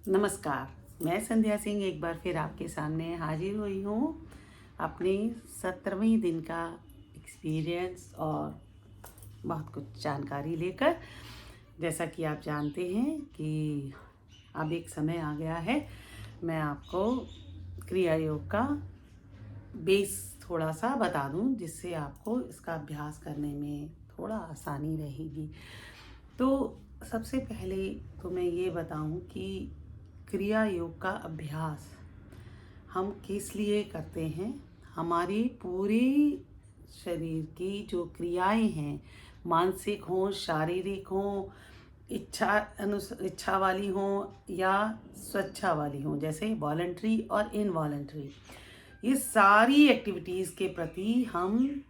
नमस्कार। मैं संध्या सिंह एक बार फिर आपके सामने हाजिर हुई हूँ अपने 17वें दिन का एक्सपीरियंस और बहुत कुछ जानकारी लेकर। जैसा कि आप जानते हैं कि अब एक समय आ गया है, मैं आपको क्रिया योग का बेस थोड़ा सा बता दूं, जिससे आपको इसका अभ्यास करने में थोड़ा आसानी रहेगी। तो सबसे पहले तो मैं ये बताऊं कि क्रिया योग का अभ्यास हम किस लिए करते हैं। हमारी पूरी शरीर की जो क्रियाएं हैं, मानसिक हों, शारीरिक हों, इच्छा वाली हों या स्वेच्छा वाली हों, जैसे वॉलंटरी और इनवॉलंटरी, ये सारी एक्टिविटीज़ के प्रति हम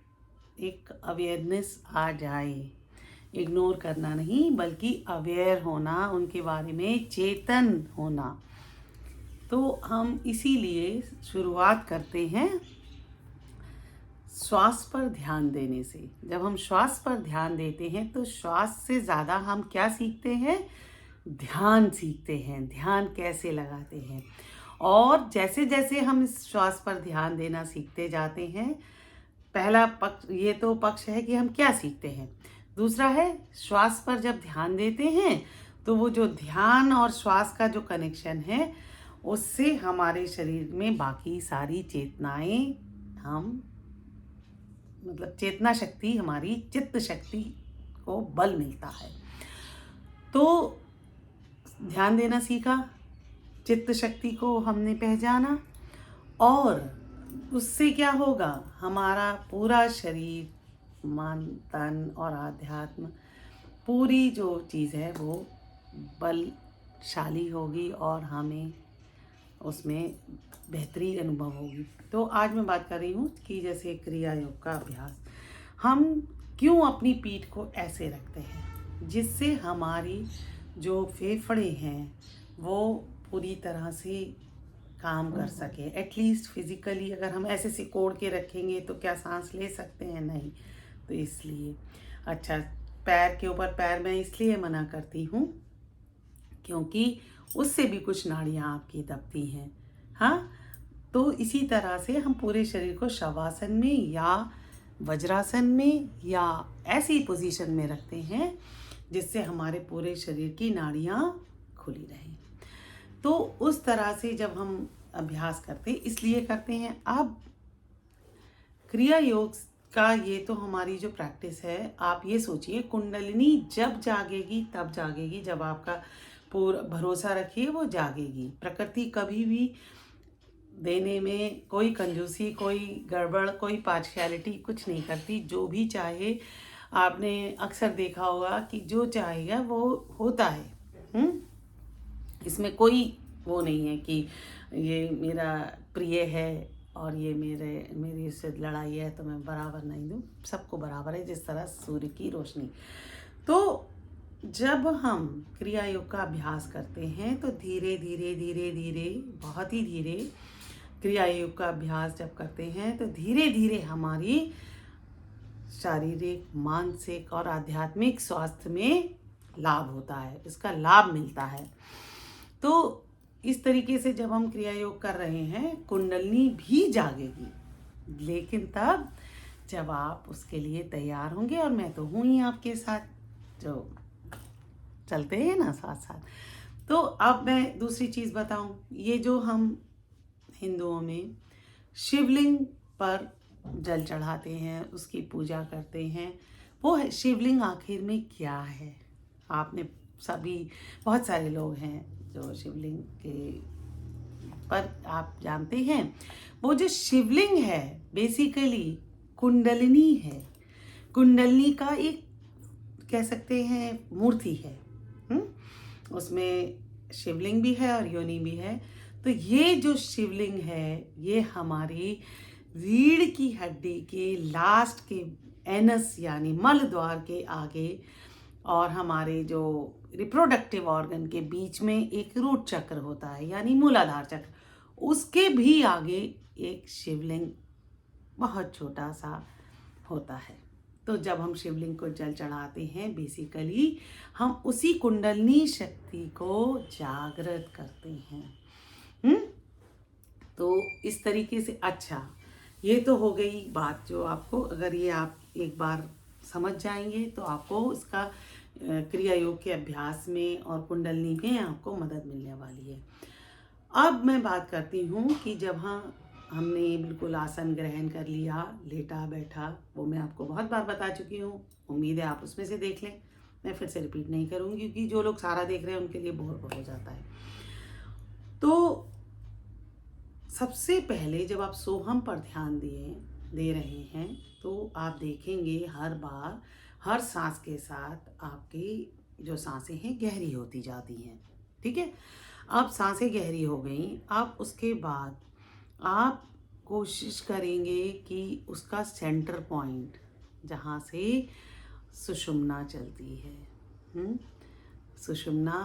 एक अवेयरनेस आ जाए। इग्नोर करना नहीं, बल्कि अवेयर होना, उनके बारे में चेतन होना। तो हम इसीलिए शुरुआत करते हैं श्वास पर ध्यान देने से। जब हम श्वास पर ध्यान देते हैं तो श्वास से ज़्यादा हम क्या सीखते हैं? ध्यान सीखते हैं, ध्यान कैसे लगाते हैं। और जैसे जैसे हम इस श्वास पर ध्यान देना सीखते जाते हैं, पहला पक्ष ये तो पक्ष है कि हम क्या सीखते हैं। दूसरा है, श्वास पर जब ध्यान देते हैं तो वो जो ध्यान और श्वास का जो कनेक्शन है, उससे हमारे शरीर में बाकी सारी चेतनाएं, हम मतलब चेतना शक्ति, हमारी चित्त शक्ति को बल मिलता है। तो ध्यान देना सीखा, चित्त शक्ति को हमने पहचाना, और उससे क्या होगा? हमारा पूरा शरीर, मन, तन और आध्यात्म, पूरी जो चीज़ है वो बलशाली होगी और हमें उसमें बेहतरी अनुभव होगी। तो आज मैं बात कर रही हूँ कि जैसे क्रिया योग का अभ्यास, हम क्यों अपनी पीठ को ऐसे रखते हैं, जिससे हमारी जो फेफड़े हैं वो पूरी तरह से काम कर सके। एटलीस्ट फिजिकली अगर हम ऐसे सिकोड़ के रखेंगे तो क्या सांस ले सकते हैं? नहीं। तो इसलिए अच्छा, पैर के ऊपर पैर मैं इसलिए मना करती हूँ क्योंकि उससे भी कुछ नाड़ियाँ आपकी दबती हैं। हाँ, तो इसी तरह से हम पूरे शरीर को शवासन में या वज्रासन में या ऐसी पोजीशन में रखते हैं जिससे हमारे पूरे शरीर की नाड़ियाँ खुली रहें। तो उस तरह से जब हम अभ्यास करते हैं, इसलिए करते हैं। अब क्रिया योग का ये तो हमारी जो प्रैक्टिस है, आप ये सोचिए, कुंडलिनी जब जागेगी तब जागेगी, जब आपका पूरा भरोसा रखिए वो जागेगी। प्रकृति कभी भी देने में कोई कंजूसी, कोई गड़बड़, कोई पार्शियलिटी कुछ नहीं करती। जो भी चाहे, आपने अक्सर देखा होगा कि जो चाहेगा वो होता है। इसमें कोई वो नहीं है कि ये मेरा प्रिय है और ये मेरी इससे लड़ाई है तो मैं बराबर नहीं दूँ। सबको बराबर है, जिस तरह सूर्य की रोशनी। तो जब हम क्रिया योग का अभ्यास करते हैं तो धीरे धीरे धीरे धीरे, बहुत ही धीरे, क्रिया योग का अभ्यास जब करते हैं तो धीरे धीरे हमारी शारीरिक, मानसिक और आध्यात्मिक स्वास्थ्य में लाभ होता है, इसका लाभ मिलता है। तो इस तरीके से जब हम क्रिया योग कर रहे हैं, कुंडलिनी भी जागेगी, लेकिन तब जब आप उसके लिए तैयार होंगे, और मैं तो हूँ ही आपके साथ, जो चलते हैं ना साथ साथ। तो अब मैं दूसरी चीज़ बताऊं, ये जो हम हिंदुओं में शिवलिंग पर जल चढ़ाते हैं, उसकी पूजा करते हैं, वो है शिवलिंग आखिर में क्या है? आपने सभी, बहुत सारे लोग हैं जो शिवलिंग के पर आप जानते हैं, वो जो शिवलिंग है बेसिकली कुंडलिनी है। कुंडलिनी का एक, कह सकते हैं, मूर्ति है। उसमें शिवलिंग भी है और योनि भी है। तो ये जो शिवलिंग है, ये हमारी रीढ़ की हड्डी के लास्ट के एनस यानी मल द्वार के आगे, और हमारे जो रिप्रोडक्टिव ऑर्गन के बीच में एक रूट चक्र होता है यानी मूलाधार चक्र, उसके भी आगे एक शिवलिंग बहुत छोटा सा होता है। तो जब हम शिवलिंग को जल चढ़ाते हैं बेसिकली हम उसी कुंडलिनी शक्ति को जागृत करते हैं। तो इस तरीके से अच्छा, ये तो हो गई बात जो आपको, अगर ये आप एक बार समझ जाएंगे तो आपको इसका क्रिया योग के अभ्यास में और कुंडलिनी में आपको मदद मिलने वाली है। अब मैं बात करती हूँ कि जब हमने बिल्कुल आसन ग्रहण कर लिया, लेटा बैठा, वो मैं आपको बहुत बार बता चुकी हूँ, उम्मीद है आप उसमें से देख लें, मैं फिर से रिपीट नहीं करूँगी क्योंकि जो लोग सारा देख रहे हैं उनके लिए बोर हो जाता है। तो सबसे पहले जब आप सोहम पर ध्यान दे रहे हैं तो आप देखेंगे हर बार हर सांस के साथ आपकी जो सांसें हैं गहरी होती जाती हैं। ठीक है, अब सांसें गहरी हो गई, अब उसके बाद आप कोशिश करेंगे कि उसका सेंटर पॉइंट जहाँ से सुषुम्ना चलती है, सुषुम्ना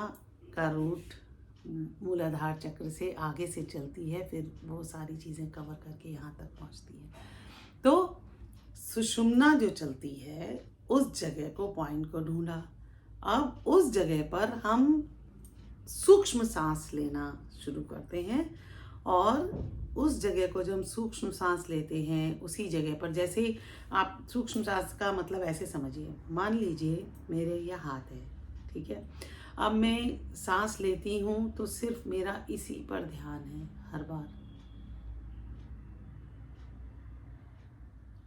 का रूट मूलाधार चक्र से आगे से चलती है, फिर वो सारी चीज़ें कवर करके यहाँ तक पहुँचती है। तो सुषुम्ना जो चलती है उस जगह को, पॉइंट को ढूंढा। अब उस जगह पर हम सूक्ष्म सांस लेना शुरू करते हैं और उस जगह को जब हम सूक्ष्म सांस लेते हैं उसी जगह पर, जैसे आप सूक्ष्म सांस का मतलब ऐसे समझिए, मान लीजिए मेरे यह हाथ है, ठीक है, अब मैं सांस लेती हूँ तो सिर्फ मेरा इसी पर ध्यान है हर बार,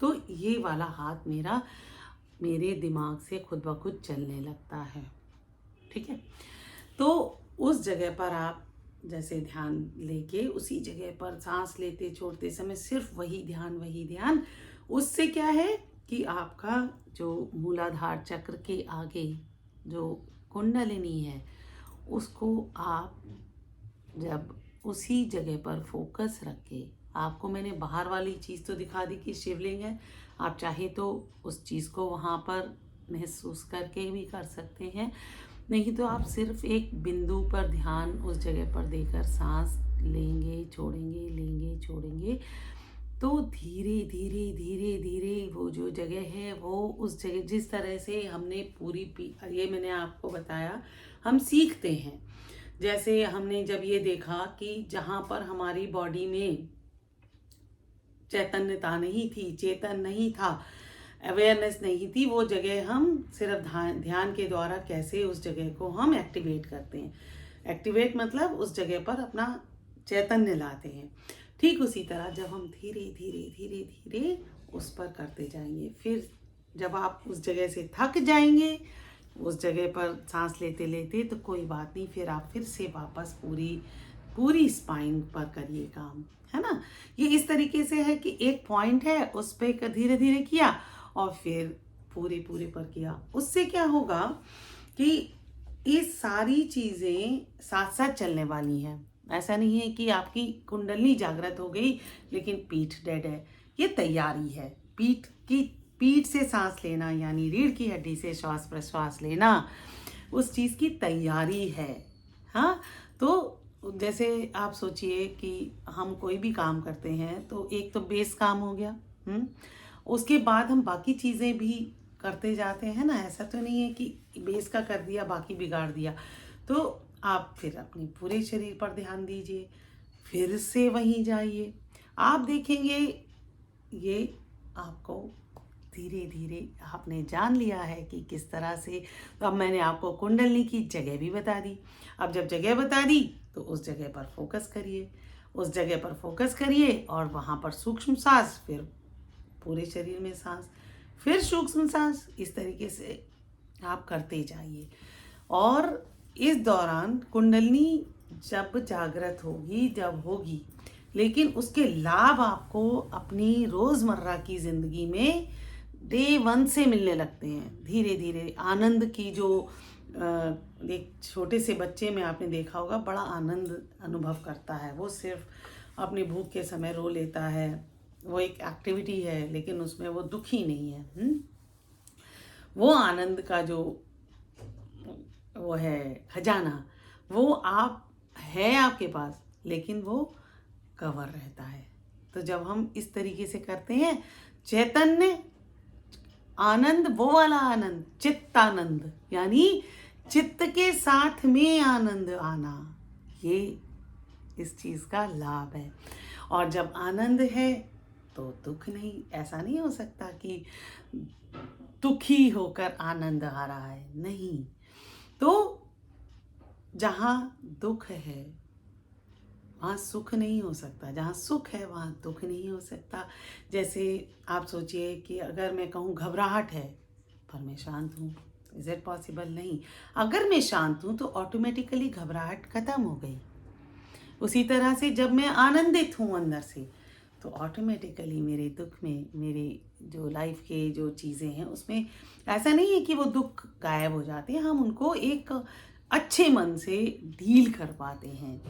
तो ये वाला हाथ मेरा मेरे दिमाग से खुद ब खुद चलने लगता है। ठीक है, तो उस जगह पर आप जैसे ध्यान लेके उसी जगह पर सांस लेते छोड़ते समय सिर्फ वही ध्यान, उससे क्या है कि आपका जो मूलाधार चक्र के आगे जो कुंडलिनी है उसको आप जब उसी जगह पर फोकस रख के, आपको मैंने बाहर वाली चीज़ तो दिखा दी कि शिवलिंग है, आप चाहे तो उस चीज़ को वहाँ पर महसूस करके भी कर सकते हैं, नहीं तो आप सिर्फ एक बिंदु पर ध्यान उस जगह पर देकर सांस लेंगे छोड़ेंगे, तो धीरे धीरे वो जो जगह है वो उस जगह, जिस तरह से हमने ये मैंने आपको बताया, हम सीखते हैं। जैसे हमने जब ये देखा कि जहाँ पर हमारी बॉडी में चैतन्यता नहीं थी, चेतन नहीं था, अवेयरनेस नहीं थी, वो जगह हम सिर्फ ध्यान के द्वारा कैसे उस जगह को हम एक्टिवेट करते हैं। एक्टिवेट मतलब उस जगह पर अपना चैतन्य लाते हैं। ठीक उसी तरह जब हम धीरे उस पर करते जाएंगे, फिर जब आप उस जगह से थक जाएंगे उस जगह पर सांस लेते तो कोई बात नहीं, फिर आप फिर से वापस पूरी स्पाइन पर करिए काम, है ना। ये इस तरीके से है कि एक पॉइंट है उस पर धीरे धीरे किया और फिर पूरे पर किया। उससे क्या होगा कि ये सारी चीज़ें साथ साथ चलने वाली हैं। ऐसा नहीं है कि आपकी कुंडली जागृत हो गई लेकिन पीठ डेड है, ये तैयारी है। पीठ से सांस लेना यानी रीढ़ की हड्डी से श्वास प्रश्वास लेना उस चीज़ की तैयारी है। हाँ, तो जैसे आप सोचिए कि हम कोई भी काम करते हैं तो एक तो बेस काम हो गया, उसके बाद हम बाकी चीज़ें भी करते जाते हैं ना। ऐसा तो नहीं है कि बेस का कर दिया बाकी बिगाड़ दिया। तो आप फिर अपने पूरे शरीर पर ध्यान दीजिए, फिर से वहीं जाइए, आप देखेंगे ये आपको धीरे आपने जान लिया है कि किस तरह से। तो अब मैंने आपको कुंडलिनी की जगह भी बता दी। अब जब जगह बता दी तो उस जगह पर फोकस करिए और वहाँ पर सूक्ष्म सांस, फिर पूरे शरीर में सांस, फिर सूक्ष्म सांस, इस तरीके से आप करते जाइए। और इस दौरान कुंडलिनी जब जागृत होगी लेकिन उसके लाभ आपको अपनी रोज़मर्रा की ज़िंदगी में डे 1 से मिलने लगते हैं। धीरे आनंद की जो एक छोटे से बच्चे में आपने देखा होगा बड़ा आनंद अनुभव करता है, वो सिर्फ अपनी भूख के समय रो लेता है, वो एक एक्टिविटी है लेकिन उसमें वो दुखी नहीं है। वो आनंद का जो वो है खजाना, वो आपके पास, लेकिन वो कवर रहता है। तो जब हम इस तरीके से करते हैं, चैतन्य आनंद वो वाला आनंद, चित्तानंद, यानी चित्त के साथ में आनंद आना, ये इस चीज़ का लाभ है। और जब आनंद है तो दुख नहीं। ऐसा नहीं हो सकता कि दुखी होकर आनंद आ रहा है, नहीं। तो जहाँ दुख है वहाँ सुख नहीं हो सकता, जहाँ सुख है वहाँ दुख नहीं हो सकता। जैसे आप सोचिए कि अगर मैं कहूँ घबराहट है पर मैं शांत हूँ, इज इट पॉसिबल? नहीं। अगर मैं शांत हूँ तो ऑटोमेटिकली घबराहट खत्म हो गई। उसी तरह से जब मैं आनंदित हूँ अंदर से तो ऑटोमेटिकली मेरे दुख में, मेरे जो लाइफ के जो चीज़ें हैं उसमें ऐसा नहीं है कि वो दुख गायब हो जाते हैं, हम उनको एक अच्छे मन से डील कर पाते हैं।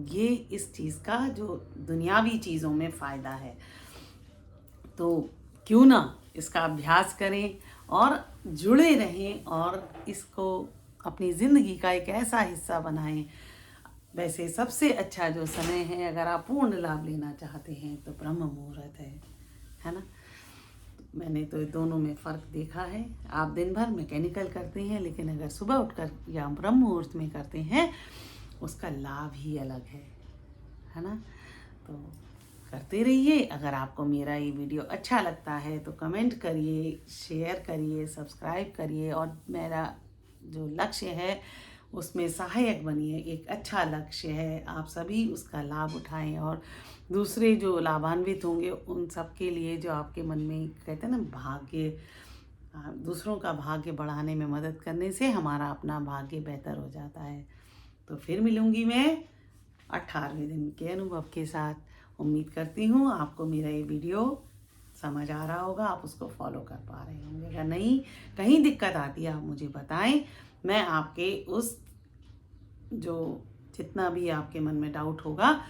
ये इस चीज़ का जो दुनियावी चीज़ों में फ़ायदा है। तो क्यों ना इसका अभ्यास करें और जुड़े रहें और इसको अपनी ज़िंदगी का एक ऐसा हिस्सा बनाएं। वैसे सबसे अच्छा जो समय है अगर आप पूर्ण लाभ लेना चाहते हैं तो ब्रह्म मुहूर्त है ना। मैंने तो दोनों में फ़र्क देखा है। आप दिन भर मैकेनिकल करते हैं, लेकिन अगर सुबह उठकर या ब्रह्म मुहूर्त में करते हैं उसका लाभ ही अलग है ना। तो करते रहिए। अगर आपको मेरा ये वीडियो अच्छा लगता है तो कमेंट करिए, शेयर करिए, सब्सक्राइब करिए और मेरा जो लक्ष्य है उसमें सहायक बनिए। एक अच्छा लक्ष्य है, आप सभी उसका लाभ उठाएं और दूसरे जो लाभान्वित होंगे उन सब के लिए जो आपके मन में कहते हैं ना भाग्य, दूसरों का भाग्य बढ़ाने में मदद करने से हमारा अपना भाग्य बेहतर हो जाता है। तो फिर मिलूँगी मैं 18वें दिन के अनुभव के साथ। उम्मीद करती हूँ आपको मेरा ये वीडियो समझ आ रहा होगा, आप उसको फॉलो कर पा रहे होंगे। अगर नहीं कहीं दिक्कत आती है आप मुझे बताएं, मैं आपके उस जो जितना भी आपके मन में डाउट होगा,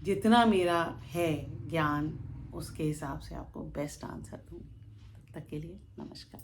जितना मेरा है ज्ञान, उसके हिसाब से आपको बेस्ट आंसर दूँ। तब तक के लिए नमस्कार।